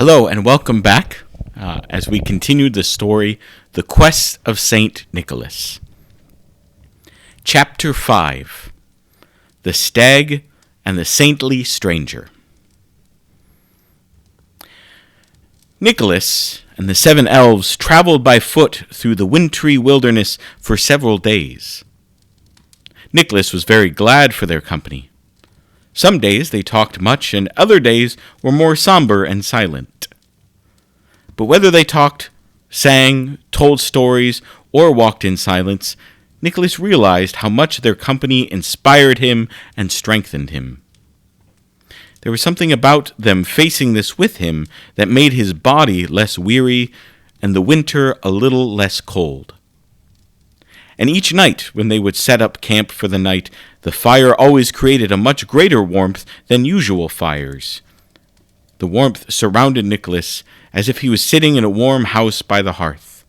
Hello and welcome back as we continue the story, The Quest of St. Nicholas. Chapter 5, The Stag and the Saintly Stranger. Nicholas and the 7 elves traveled by foot through the wintry wilderness for several days. Nicholas was very glad for their company. Some days they talked much, and other days were more somber and silent. But whether they talked, sang, told stories, or walked in silence, Nicholas realized how much their company inspired him and strengthened him. There was something about them facing this with him that made his body less weary and the winter a little less cold. And each night, when they would set up camp for the night, the fire always created a much greater warmth than usual fires. The warmth surrounded Nicholas as if he was sitting in a warm house by the hearth.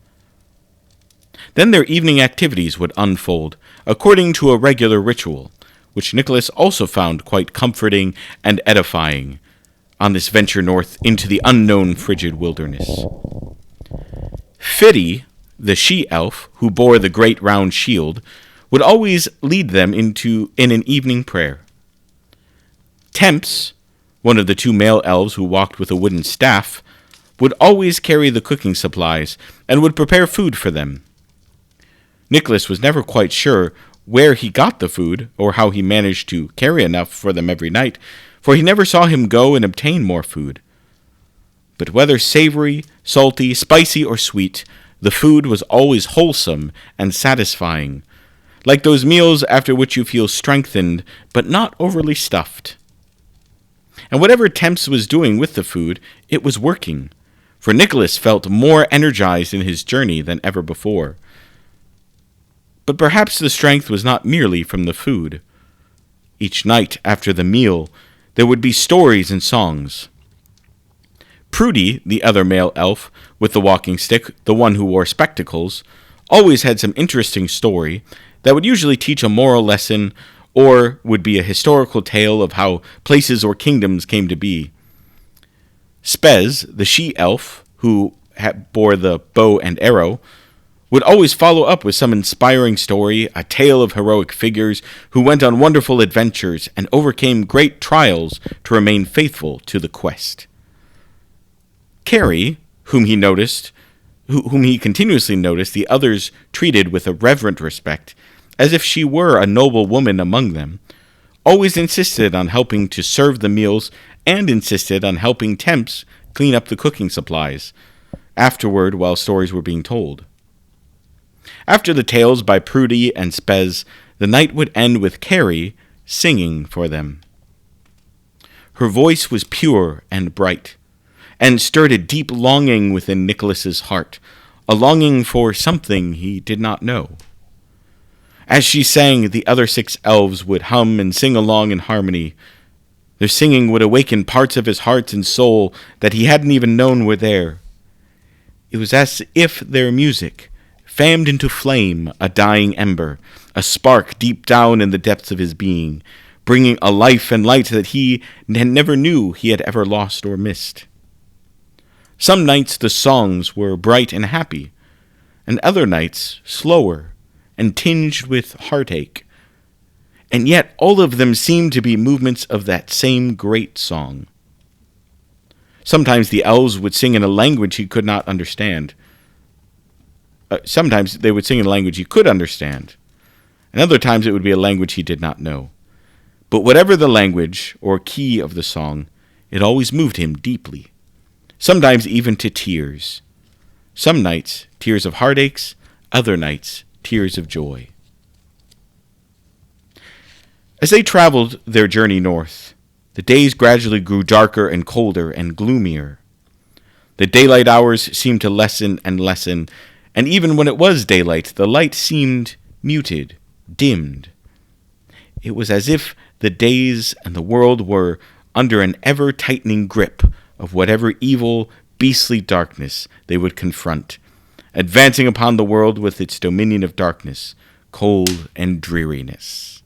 Then their evening activities would unfold, according to a regular ritual, which Nicholas also found quite comforting and edifying on this venture north into the unknown frigid wilderness. Fiddy, the she-elf who bore the great round shield, would always lead them in an evening prayer. Temps, one of the 2 male elves who walked with a wooden staff, would always carry the cooking supplies and would prepare food for them. Nicholas was never quite sure where he got the food or how he managed to carry enough for them every night, for he never saw him go and obtain more food. But whether savory, salty, spicy, or sweet, the food was always wholesome and satisfying, like those meals after which you feel strengthened but not overly stuffed. And whatever Temps was doing with the food, it was working, for Nicholas felt more energized in his journey than ever before. But perhaps the strength was not merely from the food. Each night after the meal, there would be stories and songs. Prudy, the other male elf with the walking stick, the one who wore spectacles, always had some interesting story that would usually teach a moral lesson or would be a historical tale of how places or kingdoms came to be. Spez, the she-elf who bore the bow and arrow, would always follow up with some inspiring story, a tale of heroic figures who went on wonderful adventures and overcame great trials to remain faithful to the quest. Carrie, whom he continuously noticed the others treated with a reverent respect, as if she were a noble woman among them, always insisted on helping to serve the meals and insisted on helping Temps clean up the cooking supplies, afterward while stories were being told. After the tales by Prudy and Spez, the night would end with Carrie singing for them. Her voice was pure and bright, and stirred a deep longing within Nicholas's heart, a longing for something he did not know. As she sang, the other 6 elves would hum and sing along in harmony. Their singing would awaken parts of his heart and soul that he hadn't even known were there. It was as if their music fanned into flame a dying ember, a spark deep down in the depths of his being, bringing a life and light that he never knew he had ever lost or missed. Some nights the songs were bright and happy, and other nights slower and tinged with heartache. And yet all of them seemed to be movements of that same great song. Sometimes the elves would sing in a language he could not understand. Sometimes they would sing in a language he could understand, and other times it would be a language he did not know. But whatever the language or key of the song, it always moved him deeply. Sometimes even to tears. Some nights, tears of heartaches, other nights, tears of joy. As they traveled their journey north, the days gradually grew darker and colder and gloomier. The daylight hours seemed to lessen and lessen, and even when it was daylight, the light seemed muted, dimmed. It was as if the days and the world were under an ever-tightening grip of whatever evil, beastly darkness they would confront, advancing upon the world with its dominion of darkness, cold, and dreariness.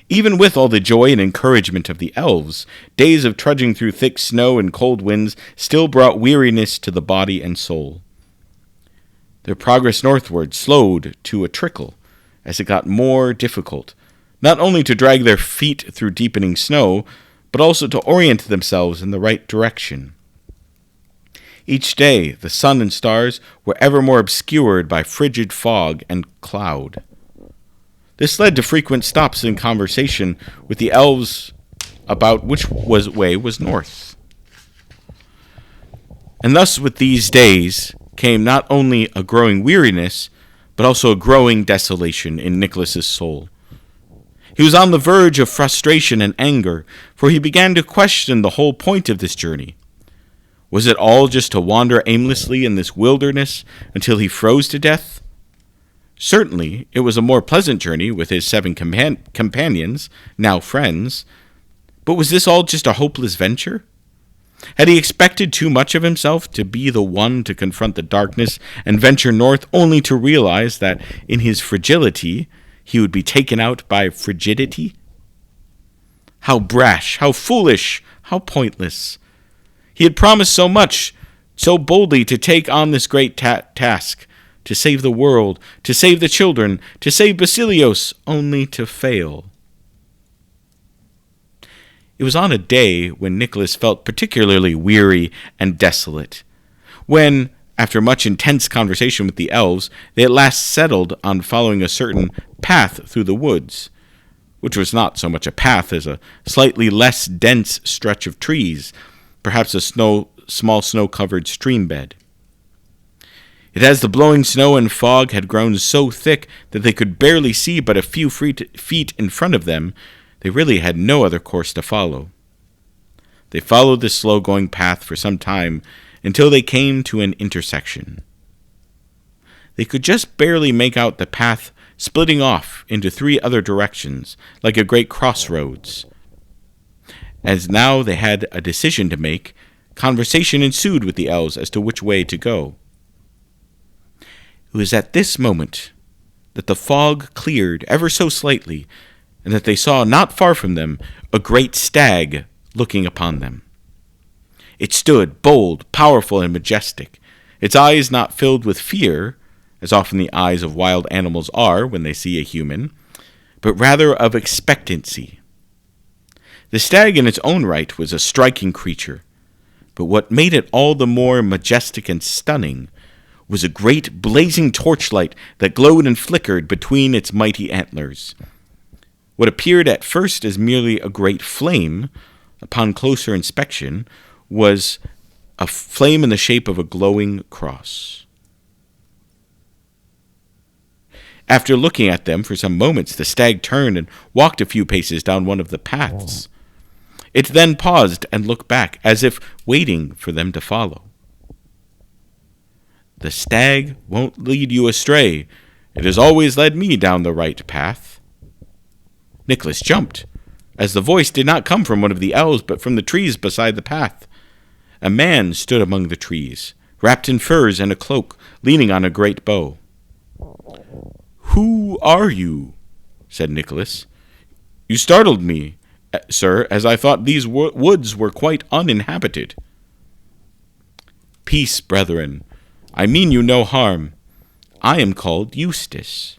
Even with all the joy and encouragement of the elves, days of trudging through thick snow and cold winds still brought weariness to the body and soul. Their progress northward slowed to a trickle as it got more difficult, not only to drag their feet through deepening snow, but also to orient themselves in the right direction. Each day, the sun and stars were ever more obscured by frigid fog and cloud. This led to frequent stops in conversation with the elves about which way was north. And thus with these days came not only a growing weariness, but also a growing desolation in Nicholas's soul. He was on the verge of frustration and anger, for he began to question the whole point of this journey. Was it all just to wander aimlessly in this wilderness until he froze to death? Certainly, it was a more pleasant journey with his 7 companions, now friends, but was this all just a hopeless venture? Had he expected too much of himself to be the one to confront the darkness and venture north only to realize that in his fragility he would be taken out by frigidity? How brash, how foolish, how pointless. He had promised so much, so boldly to take on this great task, to save the world, to save the children, to save Basilios, only to fail. It was on a day when Nicholas felt particularly weary and desolate, when, after much intense conversation with the elves, they at last settled on following a certain path through the woods, which was not so much a path as a slightly less dense stretch of trees, perhaps a small snow-covered stream bed. It as the blowing snow and fog had grown so thick that they could barely see but a few feet in front of them, they really had no other course to follow. They followed this slow-going path for some time until they came to an intersection. They could just barely make out the path splitting off into 3 other directions, like a great crossroads. As now they had a decision to make, conversation ensued with the elves as to which way to go. It was at this moment that the fog cleared ever so slightly, and that they saw not far from them a great stag looking upon them. It stood bold, powerful, and majestic, its eyes not filled with fear, as often the eyes of wild animals are when they see a human, but rather of expectancy. The stag in its own right was a striking creature, but what made it all the more majestic and stunning was a great blazing torchlight that glowed and flickered between its mighty antlers. What appeared at first as merely a great flame, upon closer inspection, was a flame in the shape of a glowing cross. After looking at them for some moments, the stag turned and walked a few paces down one of the paths. It then paused and looked back, as if waiting for them to follow. The stag won't lead you astray. It has always led me down the right path. Nicholas jumped, as the voice did not come from one of the elves, but from the trees beside the path. A man stood among the trees, wrapped in furs and a cloak, leaning on a great bow. "Who are you?" said Nicholas. "You startled me, sir, as I thought these woods were quite uninhabited." "Peace, brethren. I mean you no harm. I am called Eustace.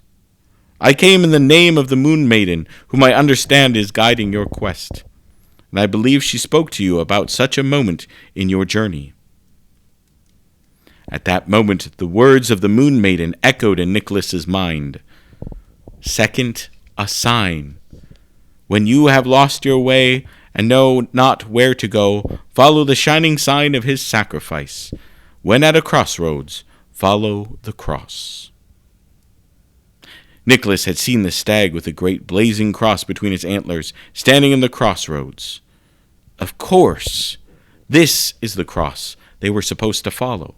I came in the name of the Moon Maiden, whom I understand is guiding your quest, and I believe she spoke to you about such a moment in your journey." At that moment, the words of the Moon Maiden echoed in Nicholas's mind. "Second, a sign. When you have lost your way and know not where to go, follow the shining sign of his sacrifice. When at a crossroads, follow the cross." Nicholas had seen the stag with a great blazing cross between its antlers, standing in the crossroads. Of course, this is the cross they were supposed to follow.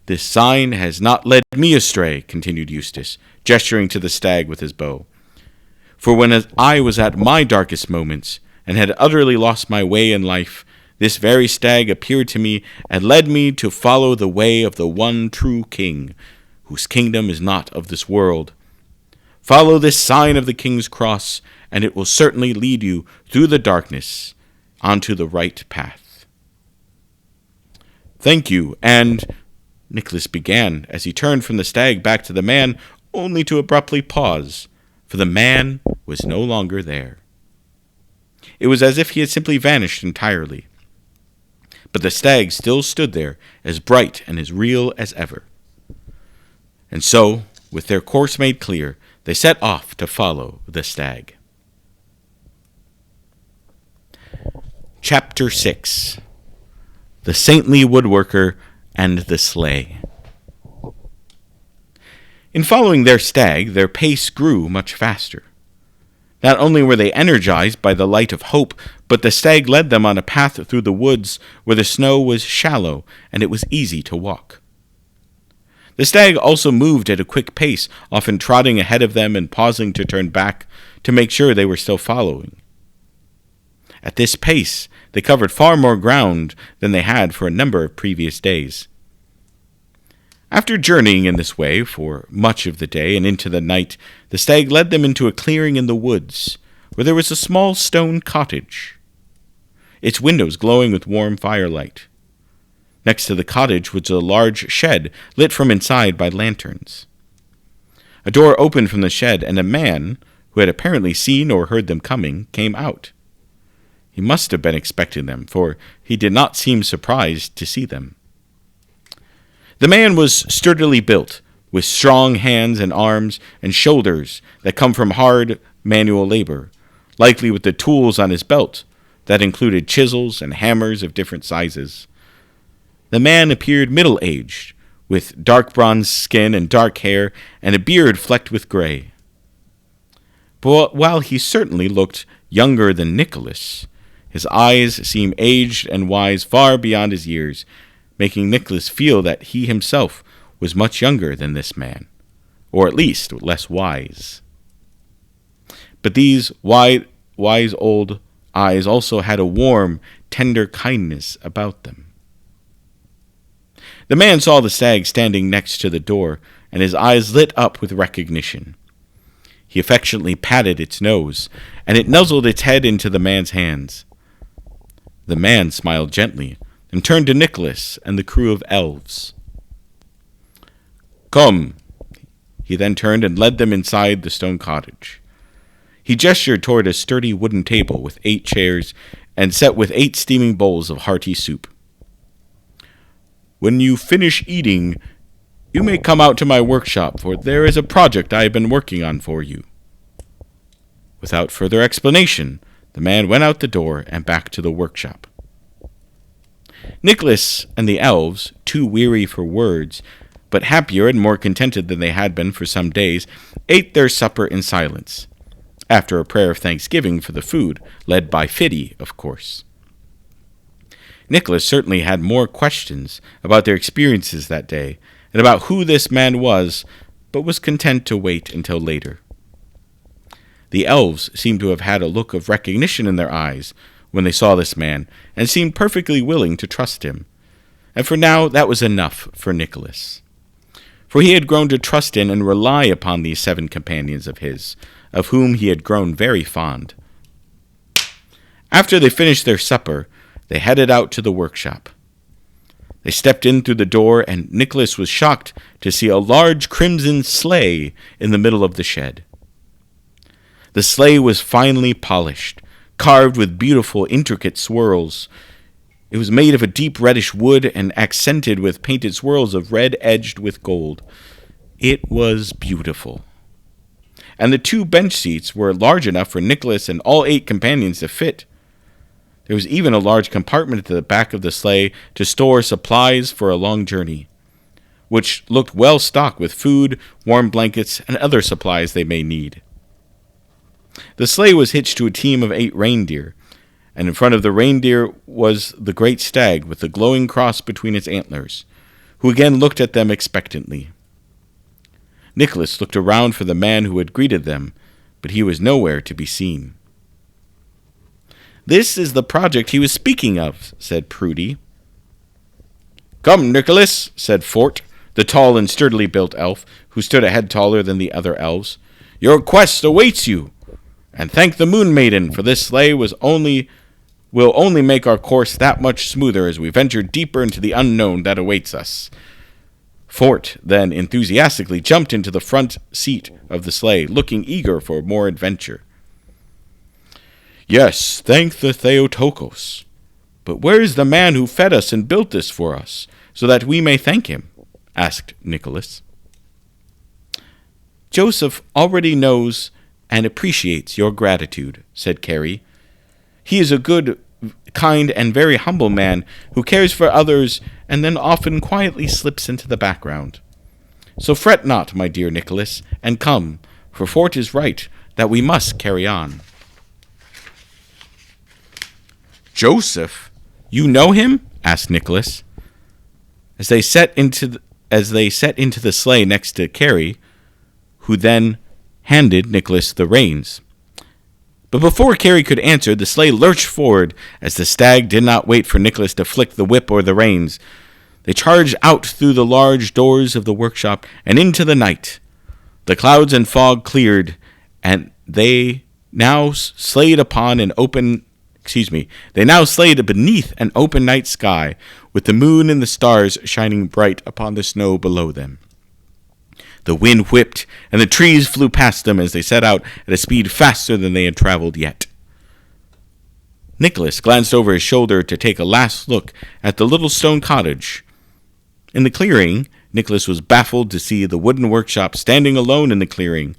"This sign has not led me astray," continued Eustace, gesturing to the stag with his bow. "For when I was at my darkest moments, and had utterly lost my way in life, this very stag appeared to me and led me to follow the way of the one true king, whose kingdom is not of this world. Follow this sign of the king's cross, and it will certainly lead you through the darkness onto the right path." "Thank you, and—" Nicholas began as he turned from the stag back to the man, only to abruptly pause, for the man was no longer there. It was as if he had simply vanished entirely. But the stag still stood there, as bright and as real as ever. And so, with their course made clear, they set off to follow the stag. Chapter 6. The Saintly Woodworker and the Sleigh. In following their stag, their pace grew much faster. Not only were they energized by the light of hope, but the stag led them on a path through the woods where the snow was shallow and it was easy to walk. The stag also moved at a quick pace, often trotting ahead of them and pausing to turn back to make sure they were still following. At this pace, they covered far more ground than they had for a number of previous days. After journeying in this way for much of the day and into the night, the stag led them into a clearing in the woods, where there was a small stone cottage, its windows glowing with warm firelight. Next to the cottage was a large shed lit from inside by lanterns. A door opened from the shed, and a man, who had apparently seen or heard them coming, came out. He must have been expecting them, for he did not seem surprised to see them. The man was sturdily built, with strong hands and arms and shoulders that come from hard manual labor, likely with the tools on his belt that included chisels and hammers of different sizes. The man appeared middle-aged, with dark bronze skin and dark hair and a beard flecked with gray. But while he certainly looked younger than Nicholas, his eyes seemed aged and wise far beyond his years, making Nicholas feel that he himself was much younger than this man, or at least less wise. But these wise old eyes also had a warm, tender kindness about them. The man saw the stag standing next to the door, and his eyes lit up with recognition. He affectionately patted its nose, and it nuzzled its head into the man's hands. The man smiled gently, and turned to Nicholas and the crew of elves. "Come." He then turned and led them inside the stone cottage. He gestured toward a sturdy wooden table with 8 chairs and set with 8 steaming bowls of hearty soup. "When you finish eating, you may come out to my workshop, for there is a project I have been working on for you." Without further explanation, the man went out the door and back to the workshop. Nicholas and the elves, too weary for words, but happier and more contented than they had been for some days, ate their supper in silence, after a prayer of thanksgiving for the food, led by Fiddy, of course. Nicholas certainly had more questions about their experiences that day, and about who this man was, but was content to wait until later. The elves seemed to have had a look of recognition in their eyes when they saw this man, and seemed perfectly willing to trust him. And for now, that was enough for Nicholas. For he had grown to trust in and rely upon these 7 companions of his, of whom he had grown very fond. After they finished their supper, they headed out to the workshop. They stepped in through the door, and Nicholas was shocked to see a large crimson sleigh in the middle of the shed. The sleigh was finely polished, carved with beautiful, intricate swirls. It was made of a deep reddish wood and accented with painted swirls of red edged with gold. It was beautiful. And the 2 bench seats were large enough for Nicholas and all 8 companions to fit. There was even a large compartment at the back of the sleigh to store supplies for a long journey, which looked well stocked with food, warm blankets, and other supplies they may need. The sleigh was hitched to a team of 8 reindeer, and in front of the reindeer was the great stag with the glowing cross between its antlers, who again looked at them expectantly. Nicholas looked around for the man who had greeted them, but he was nowhere to be seen. "This is the project he was speaking of," said Prudy. "Come, Nicholas," said Fort, the tall and sturdily built elf, who stood a head taller than the other elves. Your quest awaits you. And thank the Moon Maiden, for this sleigh will only make our course that much smoother as we venture deeper into the unknown that awaits us." Fort then enthusiastically jumped into the front seat of the sleigh, looking eager for more adventure. "Yes, thank the Theotokos. But where is the man who fed us and built this for us, so that we may thank him?" asked Nicholas. "Joseph already knows and appreciates your gratitude," said Carrie. "He is a good, kind, and very humble man who cares for others and then often quietly slips into the background. So fret not, my dear Nicholas, and come, for Fort is right that we must carry on." "Joseph? You know him?" asked Nicholas. As they set into the sleigh next to Carrie, who then handed Nicholas the reins. But before Carrie could answer, the sleigh lurched forward as the stag did not wait for Nicholas to flick the whip or the reins. They charged out through the large doors of the workshop and into the night. The clouds and fog cleared, and they now slayed beneath an open night sky, with the moon and the stars shining bright upon the snow below them. The wind whipped, and the trees flew past them as they set out at a speed faster than they had traveled yet. Nicholas glanced over his shoulder to take a last look at the little stone cottage. In the clearing, Nicholas was baffled to see the wooden workshop standing alone in the clearing.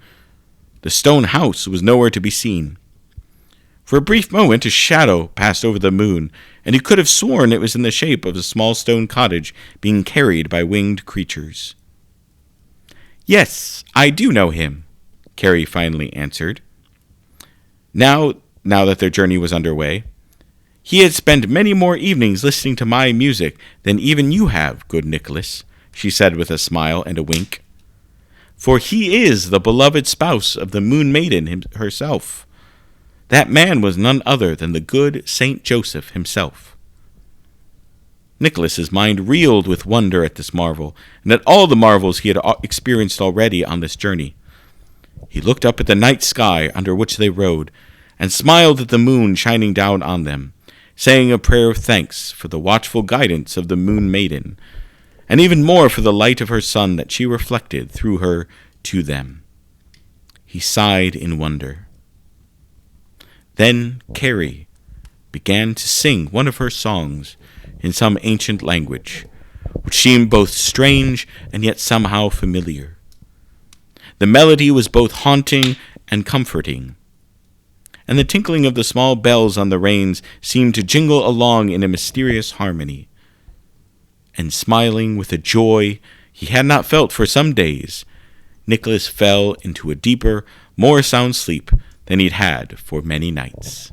The stone house was nowhere to be seen. For a brief moment, a shadow passed over the moon, and he could have sworn it was in the shape of a small stone cottage being carried by winged creatures. "Yes, I do know him," Carrie finally answered. Now that their journey was underway. "He had spent many more evenings listening to my music than even you have, good Nicholas," she said with a smile and a wink. "For he is the beloved spouse of the Moon Maiden herself. That man was none other than the good Saint Joseph himself." Nicholas's mind reeled with wonder at this marvel, and at all the marvels he had experienced already on this journey. He looked up at the night sky under which they rode, and smiled at the moon shining down on them, saying a prayer of thanks for the watchful guidance of the Moon Maiden, and even more for the light of her sun that she reflected through her to them. He sighed in wonder. Then Carrie began to sing one of her songs in some ancient language, which seemed both strange and yet somehow familiar. The melody was both haunting and comforting, and the tinkling of the small bells on the reins seemed to jingle along in a mysterious harmony. And smiling with a joy he had not felt for some days, Nicholas fell into a deeper, more sound sleep than he'd had for many nights.